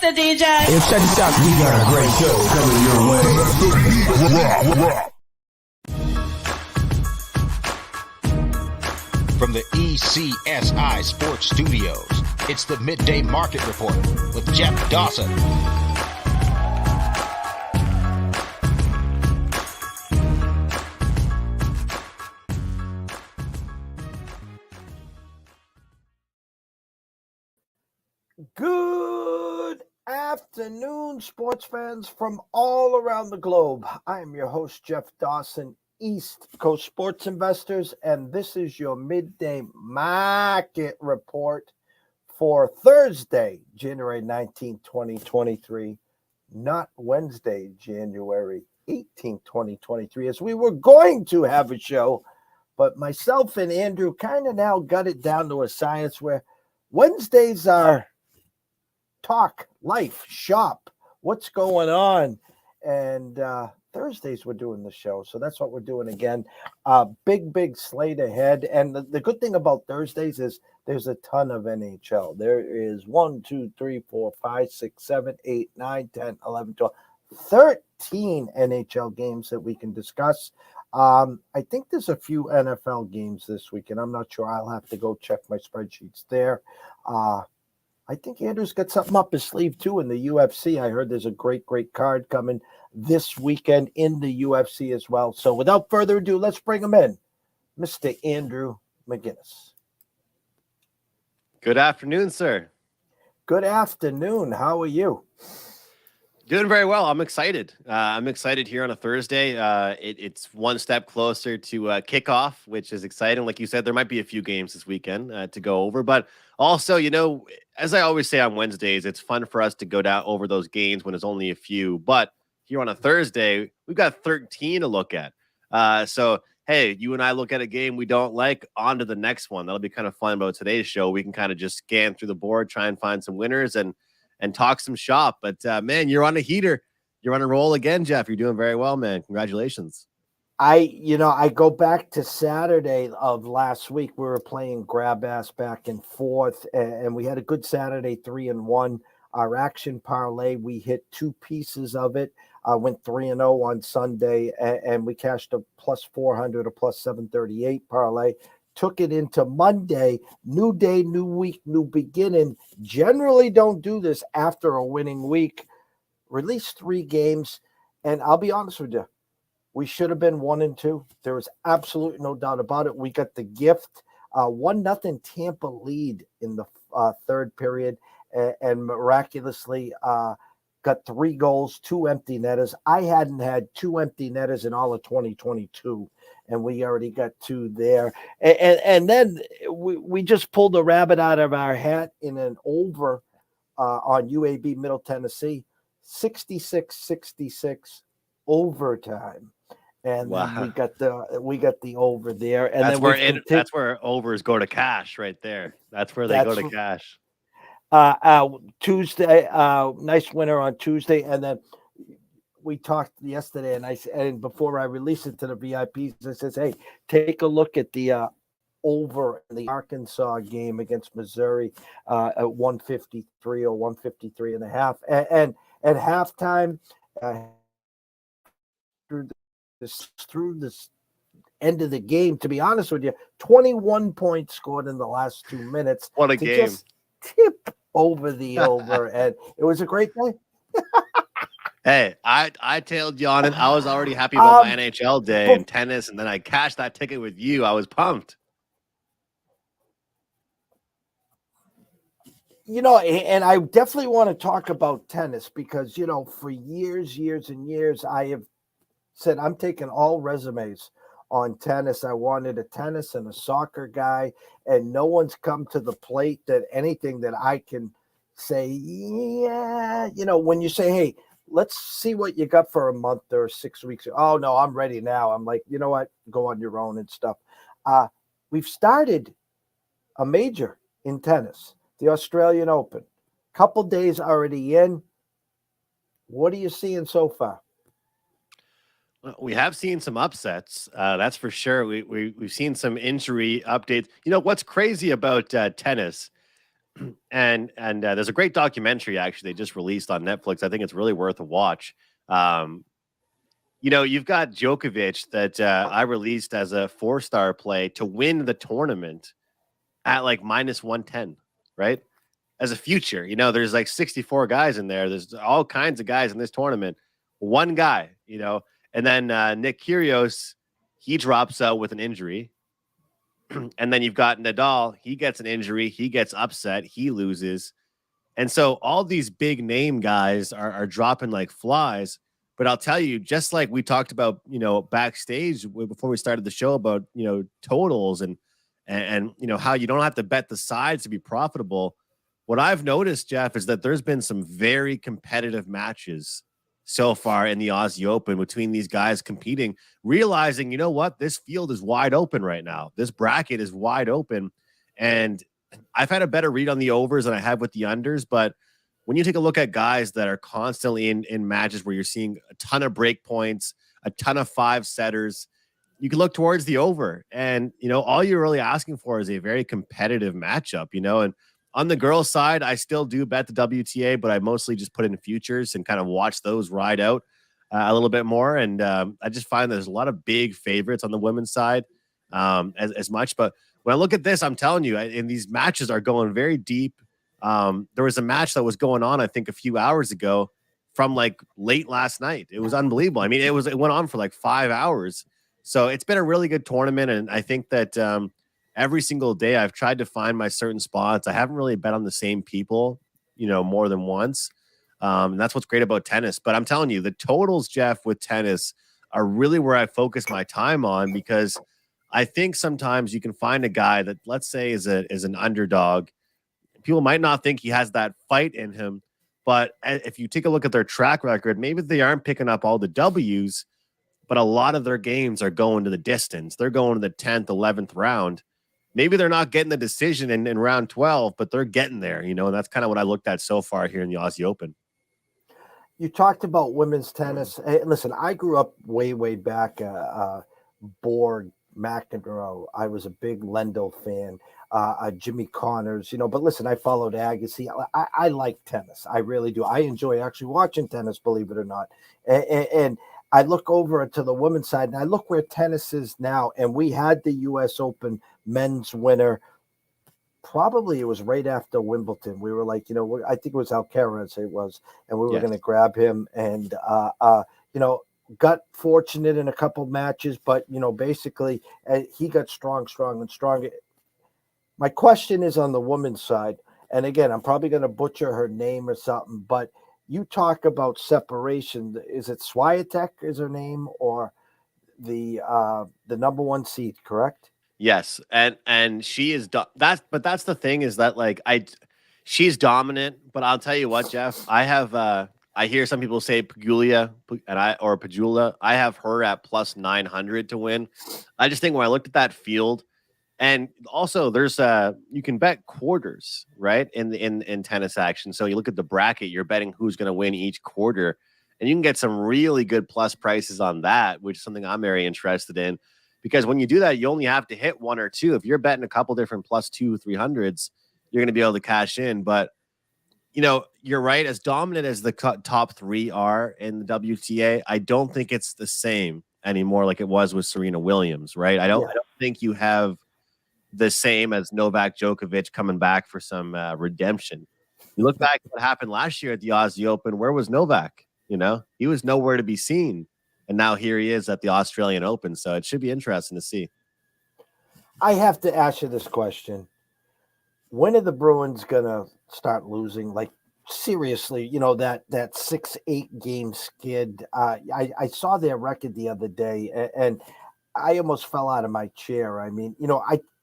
What's the DJ? Hey, check this out. We got a great show coming your way. From the ECSI Sports Studios, it's the Midday Market Report with Jeff Dawson. Good afternoon, sports fans from all around the globe. I am your host, Jeff Dawson, East Coast Sports Investors, and this is your Midday Market Report for Thursday, January 19, 2023, not Wednesday, January 18, 2023, as we were going to have a show, but myself and Andrew kind of now got it down to a science where Wednesdays are talk, life, shop, what's going on, and Thursdays we're doing the show, so that's what we're doing again. Big slate ahead, and the good thing about Thursdays is there's a ton of NHL. There is 1, 2, 3, 4, 5, 6, 7, 8, 9, 10, 11, 12, 13 NHL games that we can discuss. I think there's a few NFL games this week, and I'm not sure. I'll have to go check my spreadsheets there. I think Andrew's got something up his sleeve, too, in the UFC. I heard there's a great card coming this weekend in the UFC as well. So without further ado, let's bring him in, Mr. Andrew McInnis. Good afternoon, sir. Good afternoon. How are you? Doing very well. I'm excited. I'm excited here on a Thursday. It's one step closer to kickoff, which is exciting. Like you said, there might be a few games this weekend to go over. But also, you know, as I always say on Wednesdays, it's fun for us to go down over those games when there's only a few. But here on a Thursday, we've got 13 to look at. So, hey, you and I look at a game we don't like, on to the next one. That'll be kind of fun about today's show. We can kind of just scan through the board, try and find some winners and talk some shop. But, man, you're on a heater. You're on a roll again, Jeff. You're doing very well, man. Congratulations. I go back to Saturday of last week. We were playing grab ass back and forth, and we had a good Saturday, 3-1. Our action parlay, we hit two pieces of it. Went 3-0 on Sunday, and we cashed a plus 400, a plus 738 parlay. Took it into Monday, new day, new week, new beginning. Generally don't do this after a winning week. Released 3 games, and I'll be honest with you, we should have been 1-2. There was absolutely no doubt about it. We got the gift, 1-0 Tampa lead in the third period, and miraculously got 3 goals, 2 empty netters. I hadn't had 2 empty netters in all of 2022. And we already got 2 there. And then we just pulled a rabbit out of our hat in an over on UAB Middle Tennessee, 66-66 overtime. And wow. Then we got the over there. And that's where overs go to cash right there. That's where they go to cash. Tuesday, nice winner on Tuesday, and then we talked yesterday, and before I release it to the VIPs, I says, hey, take a look at the over in the Arkansas game against Missouri at 153 or 153 and a half. And at halftime, through this end of the game, to be honest with you, 21 points scored in the last 2 minutes. What a game. Just tip over the over, and it was a great day. Hey, I tailed you on it. I was already happy about my NHL day and tennis, and then I cashed that ticket with you. I was pumped. You know, and I definitely want to talk about tennis because, you know, for years and years, I have said I'm taking all resumes on tennis. I wanted a tennis and a soccer guy, and no one's come to the plate that anything that I can say, yeah, you know, when you say, hey, let's see what you got for a month or 6 weeks. Oh, no, I'm ready now. I'm like, you know what? Go on your own and stuff. We've started a major in tennis, the Australian Open. Couple days already in. What are you seeing so far? We have seen some upsets. That's for sure. We've seen some injury updates. You know, what's crazy about tennis and there's a great documentary actually they just released on Netflix. I think it's really worth a watch. You've got Djokovic that I released as a 4-star play to win the tournament at like minus 110, right? As a future, there's like 64 guys in there. There's all kinds of guys in this tournament. One guy, and then Nick Kyrgios, he drops out with an injury. And then you've got Nadal, he gets an injury, he gets upset, he loses. And so all these big name guys are dropping like flies. But I'll tell you, just like we talked about, backstage before we started the show about, totals and how you don't have to bet the sides to be profitable. What I've noticed, Jeff, is that there's been some very competitive matches so far in the Aussie Open between these guys competing, realizing, this field is wide open right now. This bracket is wide open. And I've had a better read on the overs than I have with the unders. But when you take a look at guys that are constantly in matches where you're seeing a ton of break points, a ton of 5-setters, you can look towards the over. And, all you're really asking for is a very competitive matchup, and on the girls' side, I still do bet the WTA, but I mostly just put in futures and kind of watch those ride out a little bit more. And I just find there's a lot of big favorites on the women's side as much. But when I look at this, I'm telling you, and these matches are going very deep. There was a match that was going on, I think, a few hours ago from like late last night. It was unbelievable. I mean, it went on for like 5 hours. So it's been a really good tournament. And I think that every single day I've tried to find my certain spots. I haven't really bet on the same people, more than once. And that's what's great about tennis. But I'm telling you, the totals, Jeff, with tennis are really where I focus my time on, because I think sometimes you can find a guy that, let's say, is an underdog. People might not think he has that fight in him, but if you take a look at their track record, maybe they aren't picking up all the W's, but a lot of their games are going to the distance. They're going to the 10th, 11th round. Maybe they're not getting the decision in round 12, but they're getting there, and that's kind of what I looked at so far here in the Aussie Open. You talked about women's tennis. Hey, listen, I grew up way back, Borg, McEnroe. I was a big Lendl fan, Jimmy Connors, but listen, I followed Agassi. I like tennis. I really do. I enjoy actually watching tennis, believe it or not. And I look over to the women's side, and I look where tennis is now. And we had the U.S. Open men's winner. Probably it was right after Wimbledon. We were like, I think it was Alcaraz. It was, and we were going to grab him. And got fortunate in a couple matches, but basically he got strong and stronger. My question is on the women's side, and again, I'm probably going to butcher her name or something, but you talk about separation. Is it Swiatek is her name, or the number one seed, correct? Yes. And she is that's the thing, is that like she's dominant, but I'll tell you what, Jeff, I hear some people say Pegula or Pegula. I have her at plus 900 to win. I just think when I looked at that field, and also there's you can bet quarters, right? In tennis action. So you look at the bracket, you're betting who's going to win each quarter, and you can get some really good plus prices on that, which is something I'm very interested in, because when you do that, you only have to hit one or two. If you're betting a couple different plus 200-300s, you're going to be able to cash in. But you're right. As dominant as the top three are in the WTA, I don't think it's the same anymore like it was with Serena Williams, right? I don't think you have the same as Novak Djokovic coming back for some redemption. You look back at what happened last year at the Aussie Open. Where was Novak? He was nowhere to be seen. And now here he is at the Australian Open. So it should be interesting to see. I have to ask you this question. When are the Bruins going to start losing? Like, seriously, that 6-8 game skid. I saw their record the other day, and I almost fell out of my chair. I mean,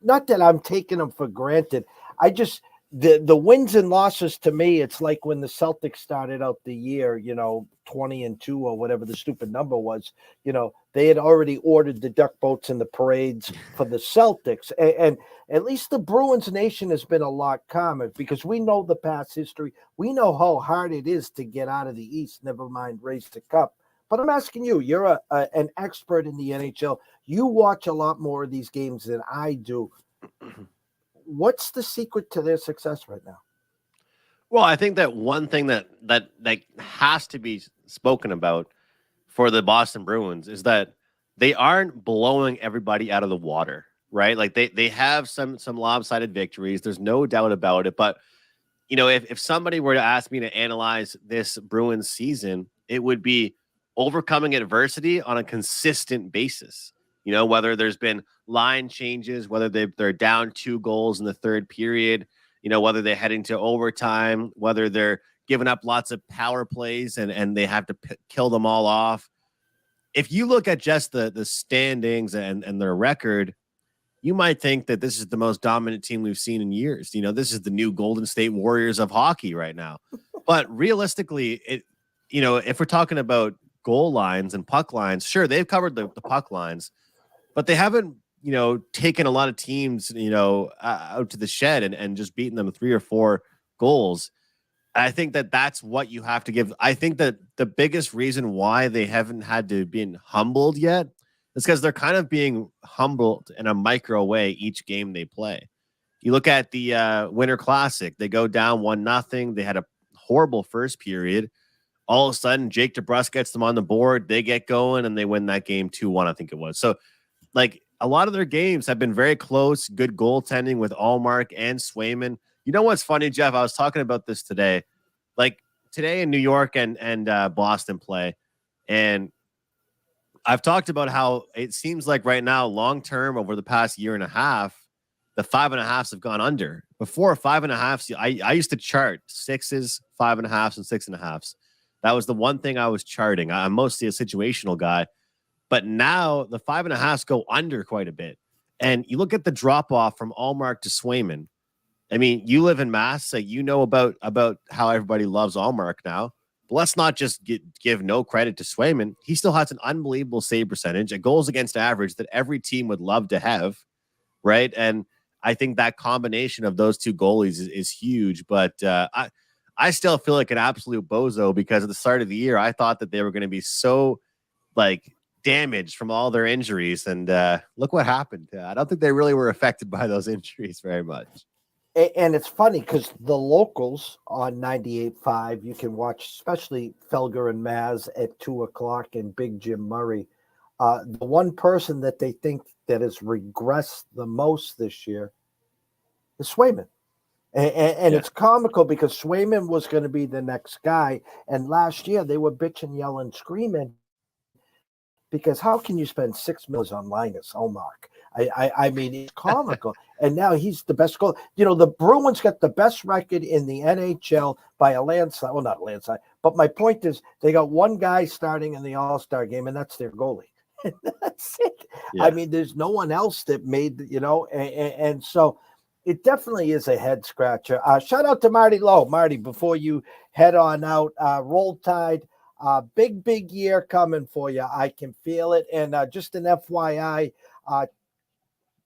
not that I'm taking them for granted. I just the wins and losses to me, it's like when the Celtics started out the year, 20-2 or whatever the stupid number was. They had already ordered the duck boats and the parades for the Celtics, and at least the Bruins Nation has been a lot calmer, because we know the past history. We know how hard it is to get out of the East, never mind raise the cup. But I'm asking you, you're an expert in the NHL. You watch a lot more of these games than I do. What's the secret to their success right now? Well, I think that one thing that has to be spoken about for the Boston Bruins is that they aren't blowing everybody out of the water, right? Like they have some lopsided victories. There's no doubt about it. But if somebody were to ask me to analyze this Bruins season, it would be overcoming adversity on a consistent basis. Whether there's been line changes, whether they're down 2 goals in the third period, whether they're heading to overtime, whether they're giving up lots of power plays and they have to kill them all off. If you look at just the standings and their record, you might think that this is the most dominant team we've seen in years. This is the new Golden State Warriors of hockey right now. But realistically, if we're talking about goal lines and puck lines, sure, they've covered the puck lines, but they haven't, taken a lot of teams, out to the shed and just beaten them 3 or 4 goals. I think that that's what you have to give. I think that the biggest reason why they haven't had to been humbled yet is because they're kind of being humbled in a micro way each game they play. You look at the Winter Classic, they go down 1-0. They had a horrible first period. All of a sudden, Jake DeBrusk gets them on the board. They get going and they win that game 2-1, I think it was. So, like, a lot of their games have been very close, good goaltending with Allmark and Swayman. You know what's funny, Jeff? I was talking about this today. Like today in New York and Boston play, and I've talked about how it seems like right now, long term, over the past year and a half, the 5.5s have gone under. Before 5.5s, I used to chart 6s, 5.5s, and 6.5s. That was the one thing I was charting. I'm mostly a situational guy, but now the 5.5s go under quite a bit. And you look at the drop off from Allmark to Swayman. I mean, you live in Mass, so you know about how everybody loves Allmark now. But let's not just give no credit to Swayman. He still has an unbelievable save percentage, a goals against average that every team would love to have, right? And I think that combination of those two goalies is huge. But I still feel like an absolute bozo because at the start of the year, I thought that they were going to be so damaged from all their injuries. And look what happened. I don't think they really were affected by those injuries very much. And it's funny because the locals on 98.5, you can watch, especially Felger and Maz at 2:00 and Big Jim Murray. The one person that they think that has regressed the most this year is Swayman. And it's comical because Swayman was going to be the next guy. And last year they were bitching, yelling, screaming because how can you spend $6 million on Linus Ullmark? I mean, it's comical. And now he's the best goal. The Bruins got the best record in the NHL by a landslide. Well, not a landslide. But my point is they got one guy starting in the All-Star game, and that's their goalie. That's it. Yeah. I mean, there's no one else that made, and so it definitely is a head scratcher. Shout out to Marty Lowe. Marty, before you head on out, Roll Tide. Big year coming for you. I can feel it. And just an FYI,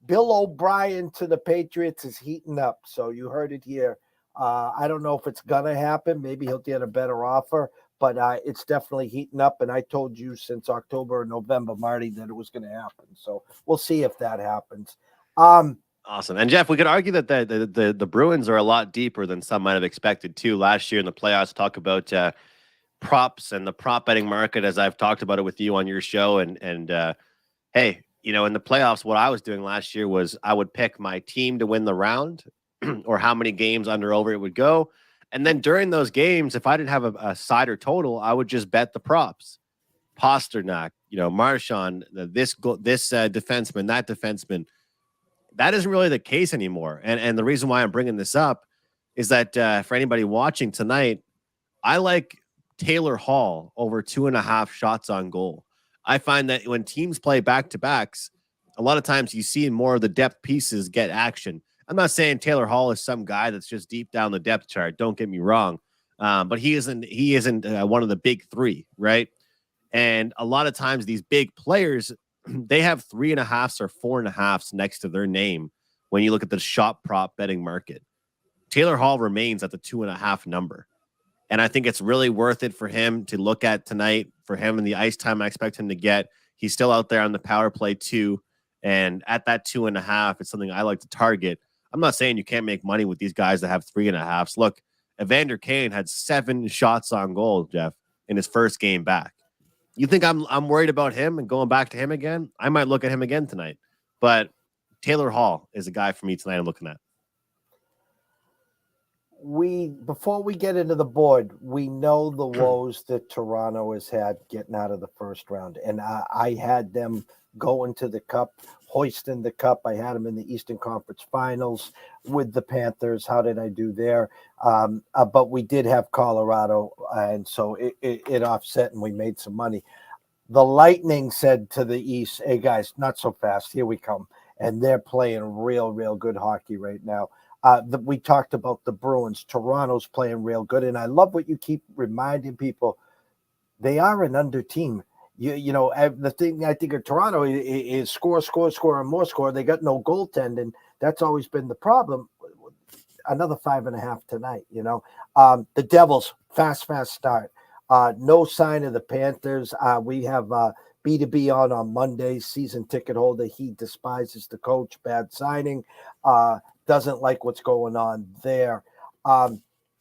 Bill O'Brien to the Patriots is heating up. So you heard it here. I don't know if it's going to happen. Maybe he'll get a better offer, but it's definitely heating up. And I told you since October or November, Marty, that it was going to happen. So we'll see if that happens. Awesome. And Jeff, we could argue that the Bruins are a lot deeper than some might have expected too. Last year in the playoffs, talk about props and the prop betting market, as I've talked about it with you on your show. And hey, in the playoffs, what I was doing last year was I would pick my team to win the round or how many games under over it would go. And then during those games, if I didn't have a side or total, I would just bet the props. Pasternak, Marchand, this defenseman, that defenseman. That isn't really the case anymore. And the reason why I'm bringing this up is that for anybody watching tonight, I like Taylor Hall over 2.5 shots on goal. I find that when teams play back-to-backs, a lot of times you see more of the depth pieces get action. I'm not saying Taylor Hall is some guy that's just deep down the depth chart. Don't get me wrong. But he isn't one of the big three, right? And a lot of times these big players, they have 3.5s or 4.5s next to their name when you look at the shot prop betting market. Taylor Hall remains at the 2.5 number. And I think it's really worth it for him to look at tonight, for him and the ice time I expect him to get. He's still out there on the power play too. And at that 2.5, it's something I like to target. I'm not saying you can't make money with these guys that have 3.5s. Look, Evander Kane had 7 shots on goal, Jeff, in his first game back. You think I'm worried about him and going back to him again? I might look at him again tonight. But Taylor Hall is a guy for me tonight I'm looking at. Before we get into the board, we know the woes that Toronto has had getting out of the first round. And I had them going to the cup, hoisting the cup. I had them in the Eastern Conference Finals with the Panthers. How did I do there? But we did have Colorado, and so it offset, and we made some money. The Lightning said to the East, hey, guys, not so fast. Here we come. And they're playing real, real good hockey right now. We talked about the Bruins. Toronto's playing real good. And I love what you keep reminding people. They are an under team. You know, the thing I think of Toronto is score, and more score. They got no goaltending. That's always been the problem. Another 5.5 tonight, you know. The Devils, fast start. No sign of the Panthers. We have B2B on Monday, season ticket holder. He despises the coach, bad signing. Doesn't like what's going on there.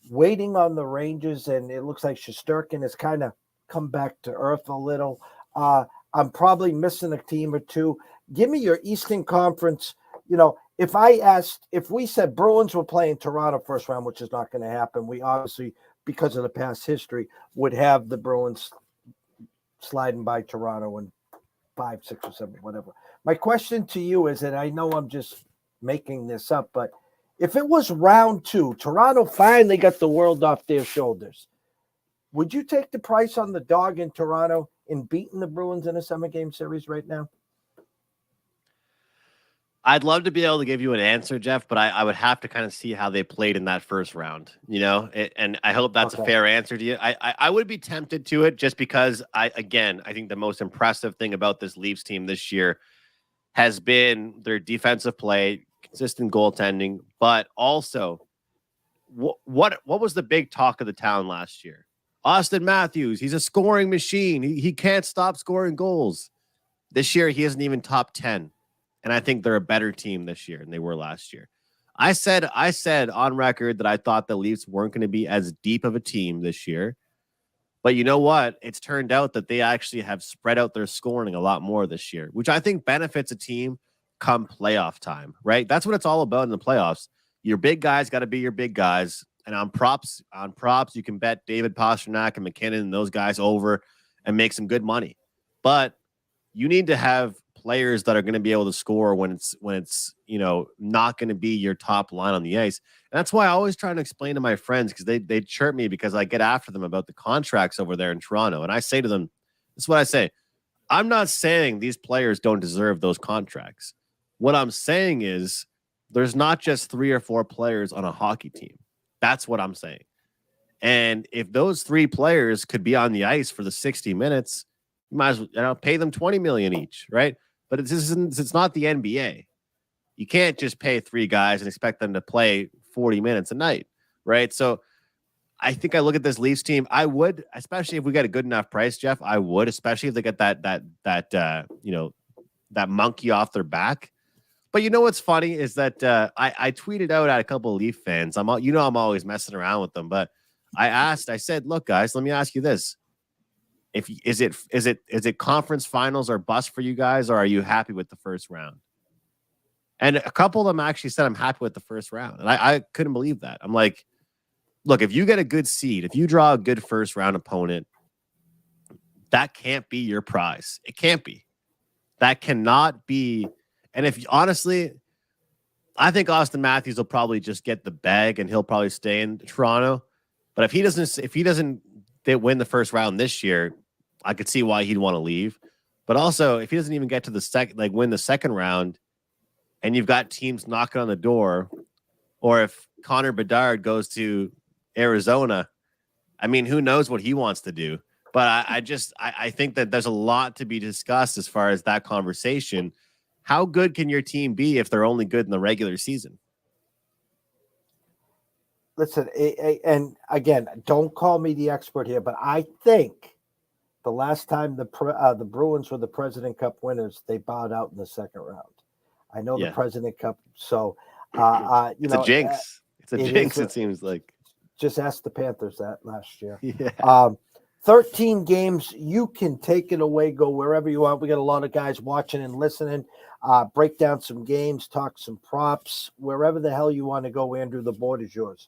Waiting on the Rangers, and it looks like Shesterkin has kind of come back to earth a little. I'm probably missing a team or two. Give me your Eastern Conference. You know, if we said Bruins were playing Toronto first round, which is not going to happen, we obviously, because of the past history, would have the Bruins sliding by Toronto in 5, 6, or 7, whatever. My question to you is, and I know I'm just making this up, but if it was round 2, Toronto finally got the world off their shoulders, would you take the price on the dog in Toronto in beating the Bruins in a 7-game series right now? I'd love to be able to give you an answer, Jeff, but I would have to kind of see how they played in that first round, you know, and I hope that's a fair answer to you. I would be tempted to it just because I think the most impressive thing about this Leafs team this year has been their defensive play, consistent goaltending, but also what was the big talk of the town last year? Austin Matthews, he's a scoring machine. He can't stop scoring goals. This year, he isn't even top 10. And I think they're a better team this year than they were last year. I said on record that I thought the Leafs weren't going to be as deep of a team this year. But you know what? It's turned out that they actually have spread out their scoring a lot more this year, which I think benefits a team come playoff time, right? That's what it's all about in the playoffs. Your big guys got to be your big guys. And on props, you can bet David Pastrnak and McKinnon and those guys over and make some good money. But you need to have players that are going to be able to score when it's you know, not going to be your top line on the ice. And that's why I always try to explain to my friends, because they chirp me because I get after them about the contracts over there in Toronto. And I say to them, this is what I say. I'm not saying these players don't deserve those contracts. What I'm saying is there's not just 3 or 4 players on a hockey team. That's what I'm saying. And if those 3 players could be on the ice for the 60 minutes, you might as well pay them $20 million each, right? But it's not the NBA. You can't just pay 3 guys and expect them to play 40 minutes a night, right? So I think I look at this Leafs team. I would, especially if we get a good enough price, Jeff. I would, especially if they get that you know, that monkey off their back. But you know what's funny is that I tweeted out at a couple of Leaf fans. I'm always messing around with them, but I said, look, guys, let me ask you this. Is it conference finals or bust for you guys, or are you happy with the first round? And a couple of them actually said I'm happy with the first round. And I couldn't believe that. I'm like, look, if you get a good seed, if you draw a good first round opponent, that can't be your prize. It can't be. That cannot be. And if honestly, I think Austin Matthews will probably just get the bag and he'll probably stay in Toronto. But if he doesn't win the first round this year, I could see why he'd want to leave. But also, if he doesn't even get to the win the second round, and you've got teams knocking on the door, or if Connor Bedard goes to Arizona, I mean, who knows what he wants to do? But I think that there's a lot to be discussed as far as that conversation. How good can your team be if they're only good in the regular season? Listen, and again, don't call me the expert here, but I think the last time the Bruins were the President Cup winners, they bowed out in the second round. I know the President Cup, so it's a jinx. It's a jinx. It seems like. Just ask the Panthers that last year. Yeah. 13 games. You can take it away, go wherever you want. We got a lot of guys watching and listening. Break down some games, talk some props, wherever the hell you want to go, Andrew. The board is yours.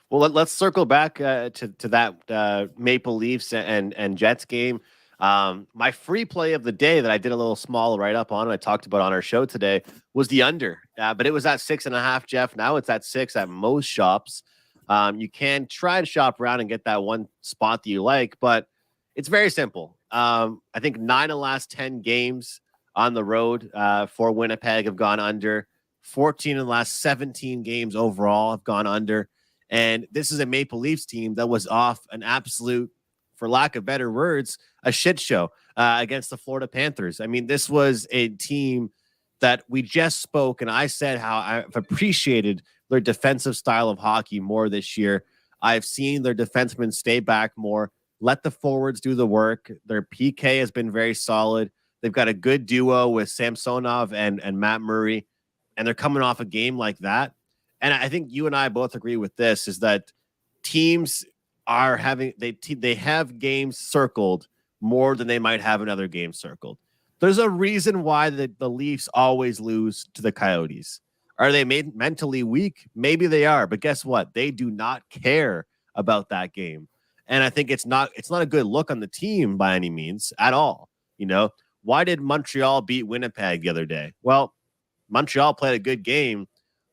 Well, let's circle back to that Maple Leafs and Jets game. My free play of the day that I did a little small write up on, and I talked about on our show today, was the under. But it was at 6.5, Jeff. Now it's at 6 at most shops. You can try to shop around and get that one spot that you like, but it's very simple. I think 9 of the last 10 games on the road for Winnipeg have gone under. 14 of the last 17 games overall have gone under. And this is a Maple Leafs team that was off an absolute, for lack of better words, a shit show against the Florida Panthers. I mean, this was a team that we just spoke, and I said how I've appreciated their defensive style of hockey more this year. I've seen their defensemen stay back more, let the forwards do the work. Their PK has been very solid. They've got a good duo with Samsonov and Matt Murray, and they're coming off a game like that. And I think you and I both agree with this, is that teams are having, they have games circled more than they might have another game circled. There's a reason why the Leafs always lose to the Coyotes. Are they mentally weak? Maybe they are, but guess what? They do not care about that game. And I think it's not a good look on the team by any means at all. You know, why did Montreal beat Winnipeg the other day? Well, Montreal played a good game,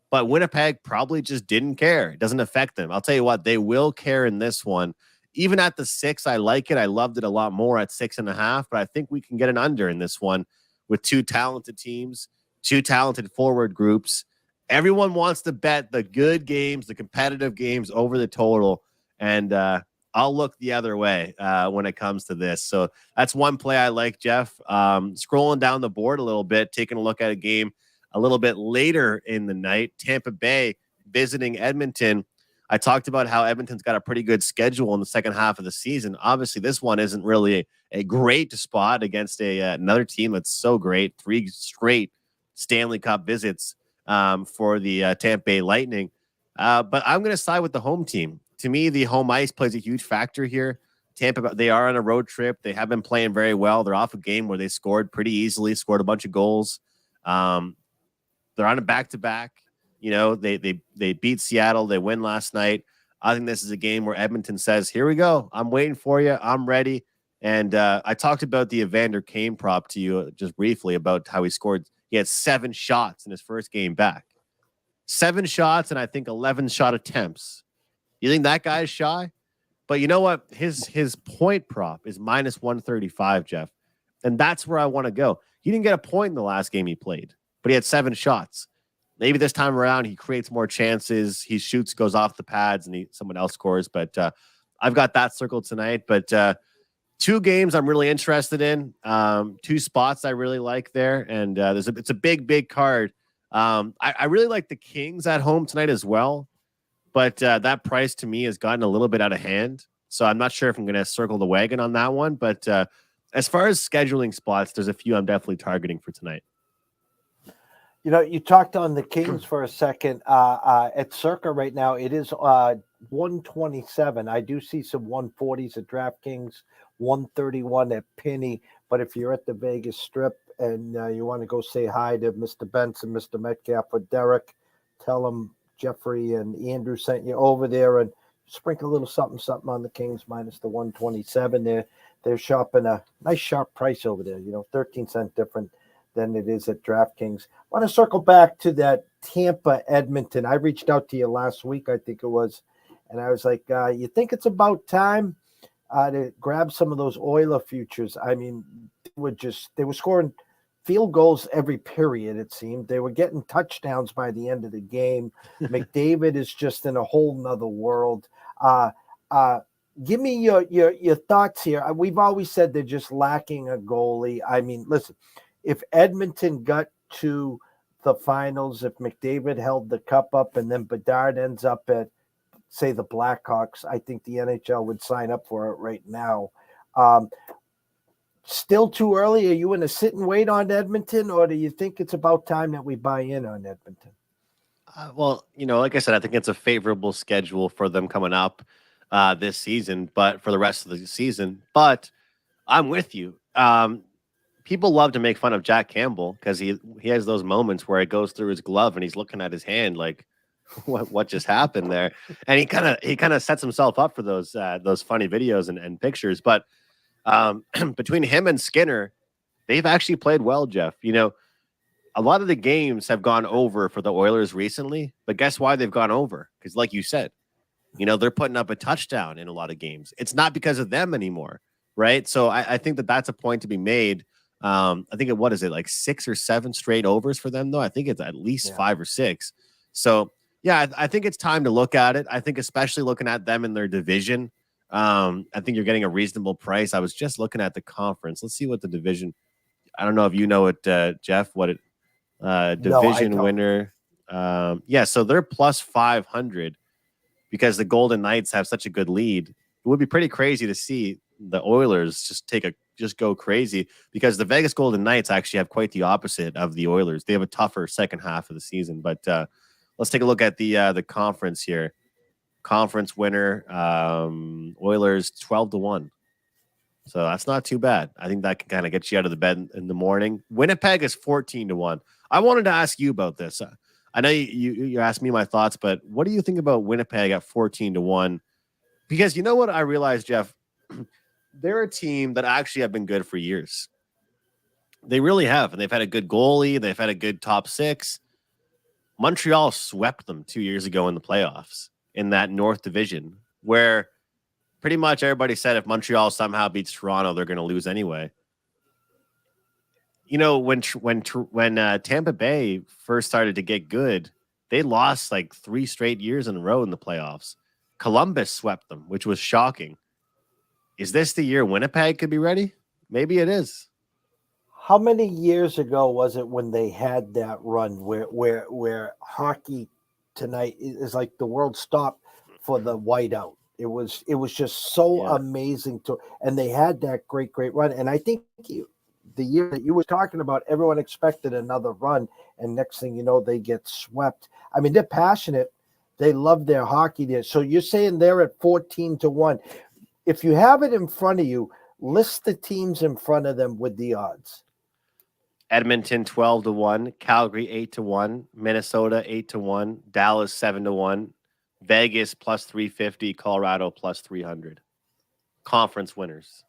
but Winnipeg probably just didn't care. It doesn't affect them. I'll tell you what, they will care in this one. Even at the 6, I like it. I loved it a lot more at 6.5, but I think we can get an under in this one with two talented teams, two talented forward groups. Everyone wants to bet the good games, the competitive games over the total, and I'll look the other way when it comes to this. So that's one play I like, Jeff. Scrolling down the board a little bit, taking a look at a game a little bit later in the night, Tampa Bay visiting Edmonton. I talked about how Edmonton's got a pretty good schedule in the second half of the season. Obviously, this one isn't really a great spot against another team that's so great. 3 straight Stanley Cup visits for the Tampa Bay Lightning. But I'm going to side with the home team. To me, the home ice plays a huge factor here. Tampa, they are on a road trip. They have been playing very well. They're off a game where they scored pretty easily, scored a bunch of goals. They're on a back-to-back. You know, they beat Seattle. They win last night. I think this is a game where Edmonton says, here we go. I'm waiting for you. I'm ready. And I talked about the Evander Kane prop to you just briefly about how he scored. He had 7 shots in his first game back. 7 shots and I think 11 shot attempts. You think that guy's shy? But you know what? His point prop is minus 135, Jeff. And that's where I want to go. He didn't get a point in the last game he played, but he had 7 shots. Maybe this time around he creates more chances. He shoots, goes off the pads, and someone else scores. But I've got that circled tonight. But 2 games I'm really interested in. 2 spots I really like there. And it's a big card. I really like the Kings at home tonight as well. But that price to me has gotten a little bit out of hand. So I'm not sure if I'm going to circle the wagon on that one. But as far as scheduling spots, there's a few I'm definitely targeting for tonight. You know, you talked on the Kings for a second. At Circa right now, it is 127. I do see some 140s at DraftKings, 131 at Penny. But if you're at the Vegas Strip and you want to go say hi to Mr. Benson, Mr. Metcalf, or Derek, tell them Jeffrey and Andrew sent you over there and sprinkle a little something on the Kings minus the 127. They're shopping a nice sharp price over there, 13-cent different than it is at DraftKings. I want to circle back to that Tampa Edmonton. I reached out to you last week, I think it was, and I was like, you think it's about time to grab some of those Oiler futures? I mean, they were scoring field goals every period, it seemed. They were getting touchdowns by the end of the game. McDavid is just in a whole nother world. Give me your thoughts here. We've always said they're just lacking a goalie. I mean, listen, if Edmonton got to the finals, if McDavid held the cup up and then Bedard ends up at, say, the Blackhawks, I think the NHL would sign up for it right now. Still too early? Are you in a sit and wait on Edmonton, or do you think it's about time that we buy in on Edmonton? Well, like I said, I think it's a favorable schedule for them coming up this season, but for the rest of the season. But I'm with you. People love to make fun of Jack Campbell because he has those moments where it goes through his glove and he's looking at his hand like, what just happened there? And he kind of sets himself up for those funny videos and pictures. But between him and Skinner, they've actually played well, Jeff. A lot of the games have gone over for the Oilers recently, but guess why they've gone over? Because, like you said, they're putting up a touchdown in a lot of games. It's not because of them anymore, right? So I think that that's a point to be made. I think what is it, like 6 or 7 straight overs for them, though? I think it's at least 5 or 6. So, yeah, I think it's time to look at it. I think especially looking at them in their division, I think you're getting a reasonable price. I was just looking at the conference. Let's see what the division. I don't know if you know it, Jeff, what it division winner. Yeah, so they're plus 500 because the Golden Knights have such a good lead. It would be pretty crazy to see the Oilers just go crazy because the Vegas Golden Knights actually have quite the opposite of the Oilers. They have a tougher second half of the season. But let's take a look at the conference here. Conference winner, Oilers 12-1. So that's not too bad. I think that can kind of get you out of the bed in the morning. Winnipeg is 14-1. I wanted to ask you about this. I know you asked me my thoughts, but what do you think about Winnipeg at 14-1? Because you know what I realized, Jeff? They're a team that actually have been good for years. They really have. And they've had a good goalie. They've had a good top 6. Montreal swept them 2 years ago in the playoffs in that North Division, where pretty much everybody said if Montreal somehow beats Toronto, they're going to lose anyway. When Tampa Bay first started to get good, they lost like 3 straight years in a row in the playoffs. Columbus swept them, which was shocking. Is this the year Winnipeg could be ready? Maybe it is. How many years ago was it when they had that run where hockey tonight is like the world stopped for the whiteout? It was just so amazing and they had that great run. And I think the year that you were talking about, everyone expected another run, and next thing you know, they get swept. I mean, they're passionate. They love their hockey there. So you're saying they're at 14-1. If you have it in front of you, list the teams in front of them with the odds. Edmonton 12-1, Calgary 8-1, Minnesota 8-1, Dallas 7-1, Vegas plus 350, Colorado plus 300. Conference winners.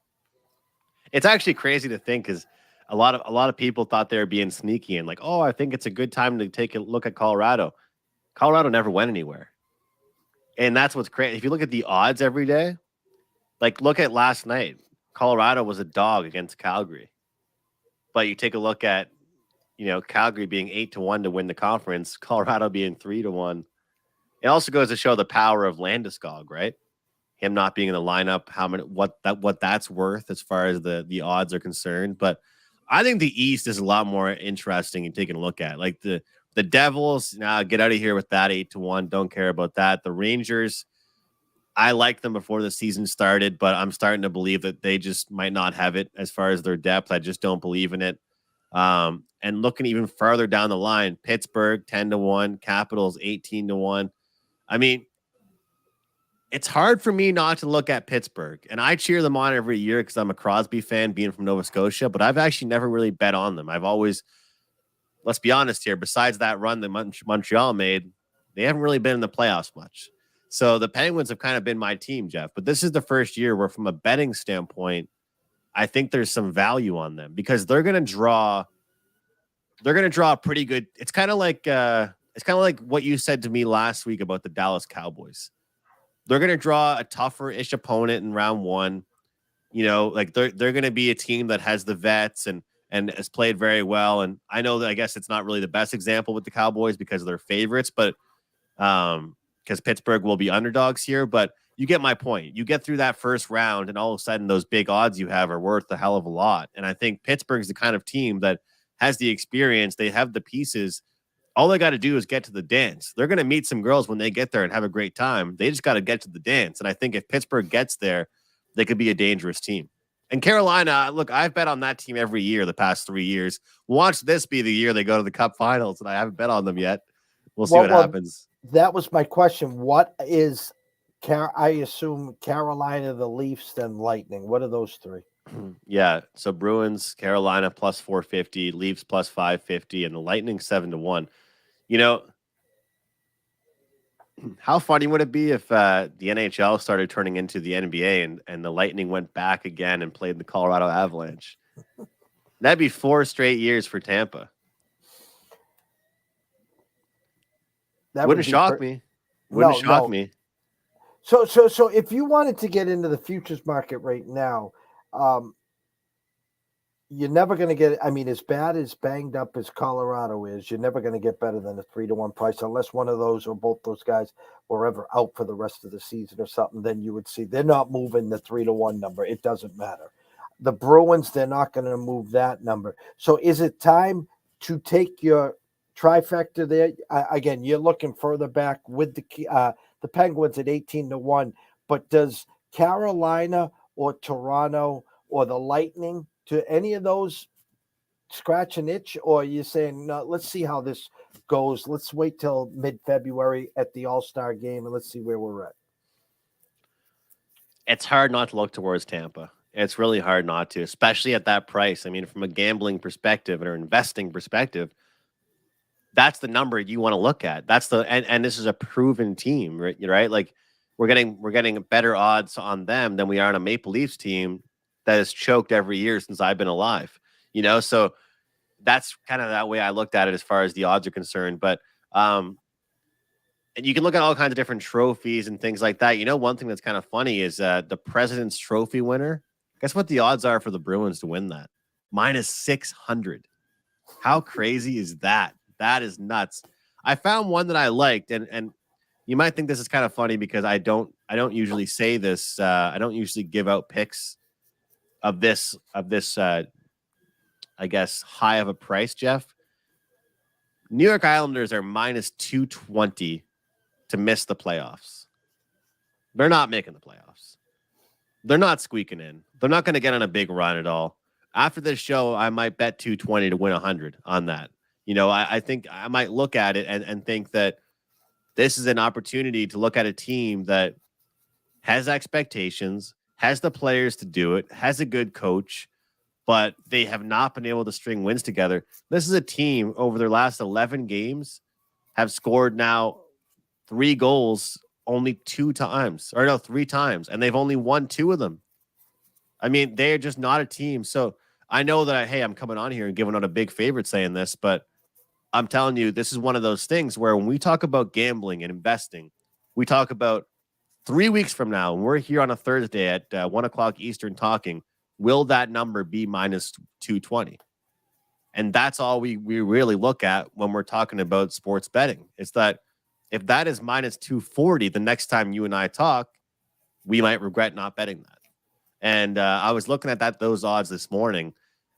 It's actually crazy to think because a lot of people thought they were being sneaky and like, oh, I think it's a good time to take a look at Colorado. Colorado never went anywhere. And that's what's crazy. If you look at the odds every day, like look at last night, Colorado was a dog against Calgary. But you take a look at, Calgary being 8-1 to win the conference, Colorado being 3-1. It also goes to show the power of Landeskog, right? Him not being in the lineup, what that's worth as far as the odds are concerned. But I think the East is a lot more interesting in taking a look at. Like the Devils, get out of here with that 8-1. Don't care about that. The Rangers, I liked them before the season started, but I'm starting to believe that they just might not have it as far as their depth. I just don't believe in it. And looking even farther down the line, Pittsburgh 10-1, Capitals 18-1. I mean, it's hard for me not to look at Pittsburgh, and I cheer them on every year because I'm a Crosby fan, being from Nova Scotia, but I've actually never really bet on them. I've always, let's be honest here, besides that run that Montreal made, they haven't really been in the playoffs much. So the Penguins have kind of been my team, Jeff, but this is the first year where from a betting standpoint, I think there's some value on them because they're going to draw pretty good. It's kind of like what you said to me last week about the Dallas Cowboys. They're going to draw a tougher-ish opponent in round 1. Like they're going to be a team that has the vets and has played very well. And I know that I guess it's not really the best example with the Cowboys because they're favorites, but because Pittsburgh will be underdogs here. But you get my point. You get through that first round, and all of a sudden those big odds you have are worth a hell of a lot. And I think Pittsburgh's the kind of team that has the experience. They have the pieces. All they got to do is get to the dance. They're going to meet some girls when they get there and have a great time. They just got to get to the dance. And I think if Pittsburgh gets there, they could be a dangerous team. And Carolina, look, I've bet on that team every year the past 3 years. Watch this be the year they go to the Cup Finals, and I haven't bet on them yet. We'll see what happens. That was my question. What is, I assume Carolina, the Leafs, then Lightning. What are those three? Yeah. So Bruins, Carolina plus 450, Leafs plus 550, and the Lightning 7-1. You know, how funny would it be if the NHL started turning into the NBA and the Lightning went back again and played the Colorado Avalanche? That'd be 4 straight years for Tampa. That Wouldn't shock me. Wouldn't shock me. So if you wanted to get into the futures market right now, you're never going to get, I mean, as bad as banged up as Colorado is, you're never going to get better than a 3-1 price unless one of those or both those guys were ever out for the rest of the season or something. Then you would see they're not moving the 3-1 number. It doesn't matter. The Bruins, they're not going to move that number. So is it time to take your trifecta there? Again, you're looking further back with the Penguins at 18-1, but does Carolina or Toronto or the Lightning, to any of those scratch an itch, or are you saying, no, let's see how this goes. Let's wait till mid-February at the All-Star game and let's see where we're at. It's hard not to look towards Tampa. It's really hard not to, especially at that price. I mean, from a gambling perspective or investing perspective, that's the number you want to look at. That's and this is a proven team, right? Like we're getting better odds on them than we are on a Maple Leafs team that has choked every year since I've been alive, so that's kind of that way I looked at it as far as the odds are concerned. But and you can look at all kinds of different trophies and things like that. One thing that's kind of funny is the President's Trophy winner. Guess what the odds are for the Bruins to win that? -600. How crazy is that? That is nuts. I found one that I liked, and you might think this is kind of funny because I don't usually say this. I don't usually give out picks of this, I guess, high of a price, Jeff. New York Islanders are -220 to miss the playoffs. They're not making the playoffs. They're not squeaking in. They're not going to get on a big run at all. After this show, I might bet 220 to win 100 on that. I think I might look at it and think that this is an opportunity to look at a team that has expectations, has the players to do it, has a good coach, but they have not been able to string wins together. This is a team over their last 11 games have scored now 3 goals only 3 times, and they've only won 2 of them. I mean, they're just not a team. So I know that, I'm coming on here and giving out a big favorite saying this, but I'm telling you, this is one of those things where when we talk about gambling and investing, we talk about 3 weeks from now, and we're here on a Thursday at 1:00 Eastern talking, will that number be -220? And that's all we really look at when we're talking about sports betting. It's that if that is -240, the next time you and I talk, we might regret not betting that. And I was looking at those odds this morning,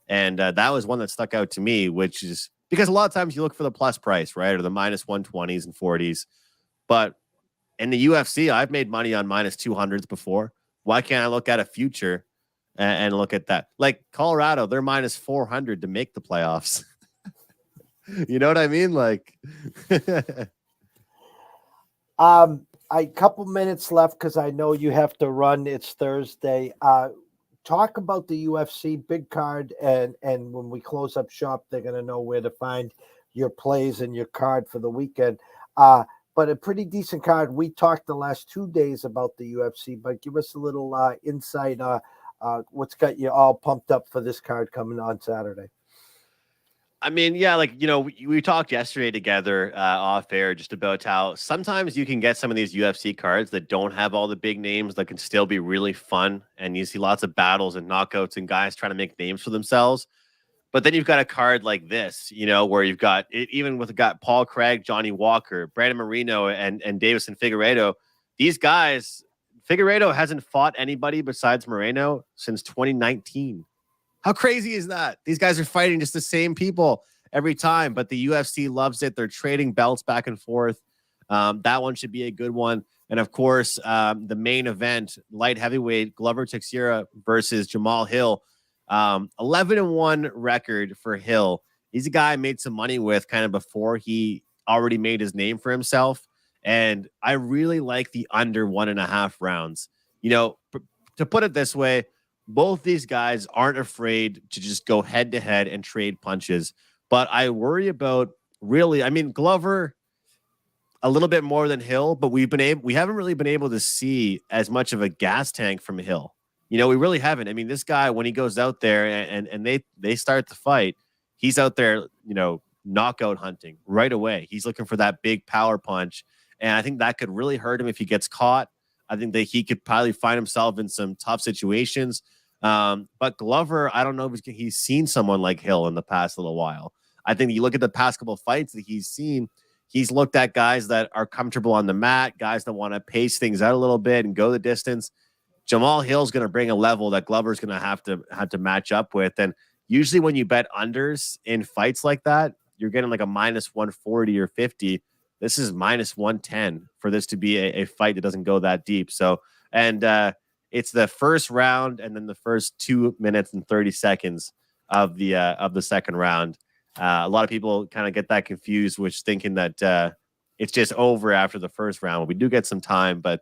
and that was one that stuck out to me, which is because a lot of times you look for the plus price, right? Or the -120s and 40s. But in the UFC, I've made money on -200s before. Why can't I look at a future and look at that? Like Colorado, they're -400 to make the playoffs. You know what I mean? Like, a couple minutes left because I know you have to run. It's Thursday. Talk about the UFC big card, and when we close up shop, they're going to know where to find your plays and your card for the weekend. But a pretty decent card. We talked the last 2 days about the UFC, but give us a little insight. What's got you all pumped up for this card coming on Saturday? I mean, yeah, like, we talked yesterday together off air just about how sometimes you can get some of these UFC cards that don't have all the big names that can still be really fun. And you see lots of battles and knockouts and guys trying to make names for themselves. But then you've got a card like this, where you've got even with Paul Craig, Johnny Walker, Brandon Moreno, and Davison Figueiredo. These guys, Figueiredo hasn't fought anybody besides Moreno since 2019. How crazy is that? These guys are fighting just the same people every time, but the UFC loves it. They're trading belts back and forth. That one should be a good one. And of course, the main event, light heavyweight, Glover Teixeira versus Jamal Hill. 11-1 record for Hill. He's a guy I made some money with kind of before he already made his name for himself. And I really like the under 1.5 rounds. To put it this way, both these guys aren't afraid to just go head to head and trade punches. But I worry about Glover a little bit more than Hill, but we haven't really been able to see as much of a gas tank from Hill. We really haven't. I mean, this guy, when he goes out there and they start the fight, he's out there, knockout hunting right away. He's looking for that big power punch. And I think that could really hurt him if he gets caught. I think that he could probably find himself in some tough situations. But Glover, I don't know if he's seen someone like Hill in the past little while. I think you look at the past couple of fights that he's seen, he's looked at guys that are comfortable on the mat, guys that want to pace things out a little bit and go the distance. Jamal Hill's going to bring a level that Glover's going to have to match up with. And usually when you bet unders in fights like that, you're getting like a minus 140 or 50. This is minus 110 for this to be a fight that doesn't go that deep. So, and it's the first round and then the first 2 minutes and 30 seconds of the second round. A lot of people kind of get that confused, which thinking that it's just over after the first round. We do get some time, but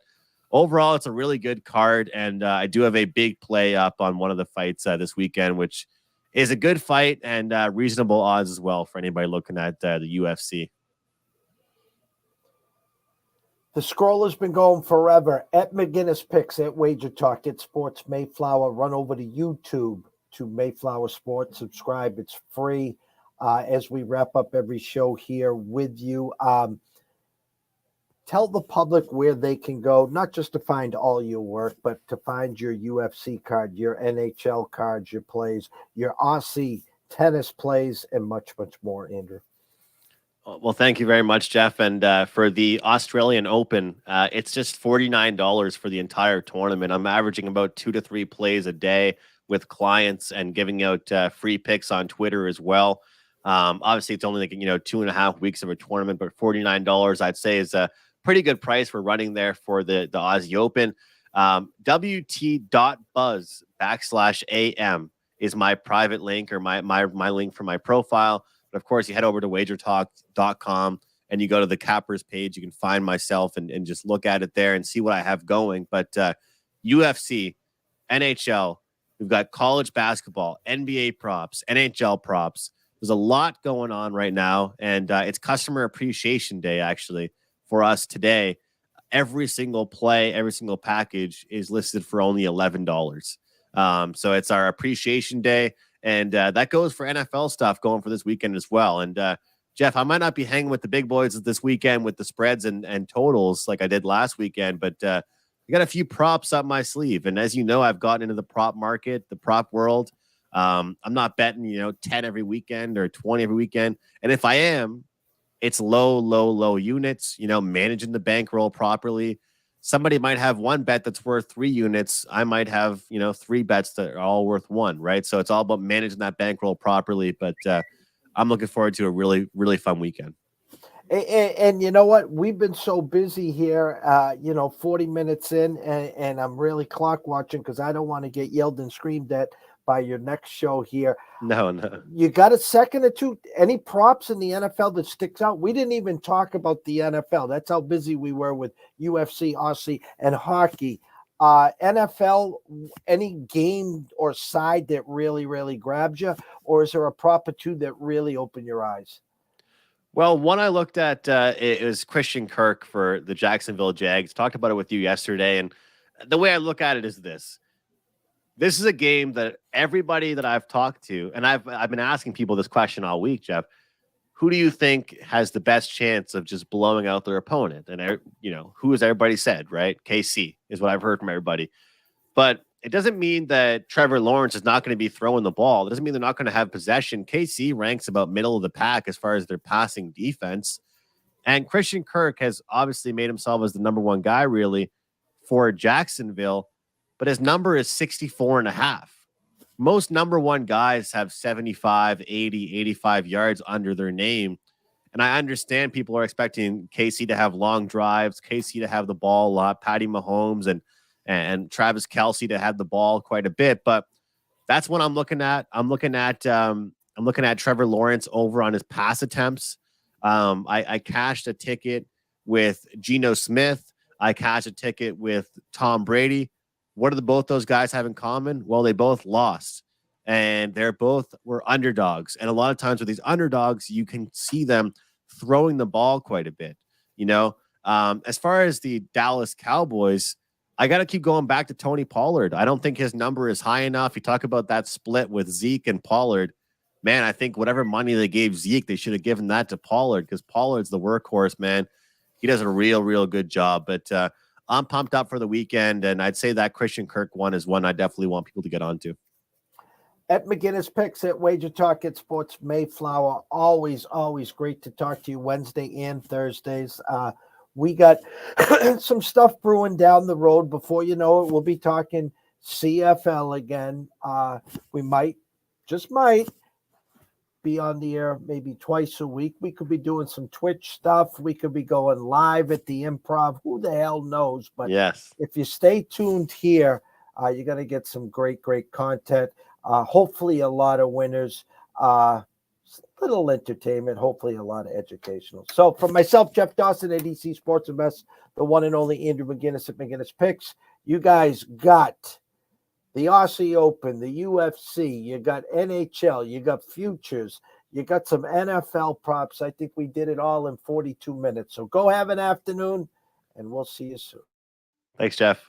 overall, it's a really good card. And I do have a big play up on one of the fights this weekend, which is a good fight and reasonable odds as well for anybody looking at the UFC. The scroll has been going forever. At McInnis Picks, at Wager Talk, at Sports Mayflower. Run over to YouTube to Mayflower Sports. Subscribe. It's free. As we wrap up every show here with you, tell the public where they can go, not just to find all your work, but to find your UFC card, your NHL cards, your plays, your Aussie tennis plays, and much, much more, Andrew. Well, thank you very much, Jeff. And for the Australian Open, it's just $49 for the entire tournament. I'm averaging about 2 to 3 plays a day with clients and giving out free picks on Twitter as well. Obviously, it's only 2.5 weeks of a tournament, but $49 I'd say is a pretty good price for running there for the Aussie Open. WT.buzz/AM is my private link or my link for my profile. But of course, you head over to wagertalk.com and you go to the Cappers page. You can find myself and just look at it there and see what I have going. But UFC, NHL, we've got college basketball, NBA props, NHL props. There's a lot going on right now. And it's Customer Appreciation Day, actually, for us today. Every single play, every single package is listed for only $11. So it's our Appreciation Day. And that goes for NFL stuff going for this weekend as well. And Jeff, I might not be hanging with the big boys this weekend with the spreads and totals like I did last weekend, but I got a few props up my sleeve. And as you know, I've gotten into the prop market, the prop world. I'm not betting, 10 every weekend or 20 every weekend. And if I am, it's low units, managing the bankroll properly. Somebody might have one bet that's worth 3 units. I might have, 3 bets that are all worth 1, right? So it's all about managing that bankroll properly. But I'm looking forward to a really, really fun weekend. And you know what? We've been so busy here, 40 minutes in, and I'm really clock watching because I don't want to get yelled and screamed at by your next show here. No. You got a second or two? Any props in the NFL that sticks out? We didn't even talk about the NFL. That's how busy we were with UFC, Aussie, and hockey. NFL, any game or side that really, really grabs you? Or is there a prop or two that really open your eyes? Well, one I looked at, it was Christian Kirk for the Jacksonville Jags. Talked about it with you yesterday. And the way I look at it is this. This is a game that everybody that I've talked to, and I've been asking people this question all week, Jeff, who do you think has the best chance of just blowing out their opponent? And, who has everybody said, right? KC is what I've heard from everybody. But it doesn't mean that Trevor Lawrence is not going to be throwing the ball. It doesn't mean they're not going to have possession. KC ranks about middle of the pack as far as their passing defense. And Christian Kirk has obviously made himself as the number one guy, really, for Jacksonville. But his number is 64.5. Most number one guys have 75, 80, 85 yards under their name. And I understand people are expecting KC to have long drives, KC to have the ball a lot, Patty Mahomes and Travis Kelce to have the ball quite a bit. But that's what I'm looking at. I'm looking at Trevor Lawrence over on his pass attempts. I cashed a ticket with Geno Smith. I cashed a ticket with Tom Brady. What do both those guys have in common? Well, they both lost, and they're both were underdogs. And a lot of times with these underdogs, you can see them throwing the ball quite a bit. As far as the Dallas Cowboys, I got to keep going back to Tony Pollard. I don't think his number is high enough. You talk about that split with Zeke and Pollard. Man, I think whatever money they gave Zeke, they should have given that to Pollard because Pollard's the workhorse, man. He does a real good job. But I'm pumped up for the weekend, and I'd say that Christian Kirk one is one I definitely want people to get onto. At McInnis Picks at Wager Talk at Sports Mayflower. Always great to talk to you Wednesday and Thursdays. We got some stuff brewing down the road. Before you know it, we'll be talking CFL again. We might be on the air maybe twice a week. We could be doing some Twitch stuff. We could be going live at the Improv. Who the hell knows? But yes, if you stay tuned here, you're going to get some great content. Hopefully a lot of winners, little entertainment, hopefully a lot of educational. So for myself, Jeff Dawson, ADC Sports Invest, the one and only Andrew McInnis at McInnis Picks, you guys got the Aussie Open, the UFC, you got NHL, you got futures, you got some NFL props. I think we did it all in 42 minutes. So go have an afternoon, and we'll see you soon. Thanks, Jeff.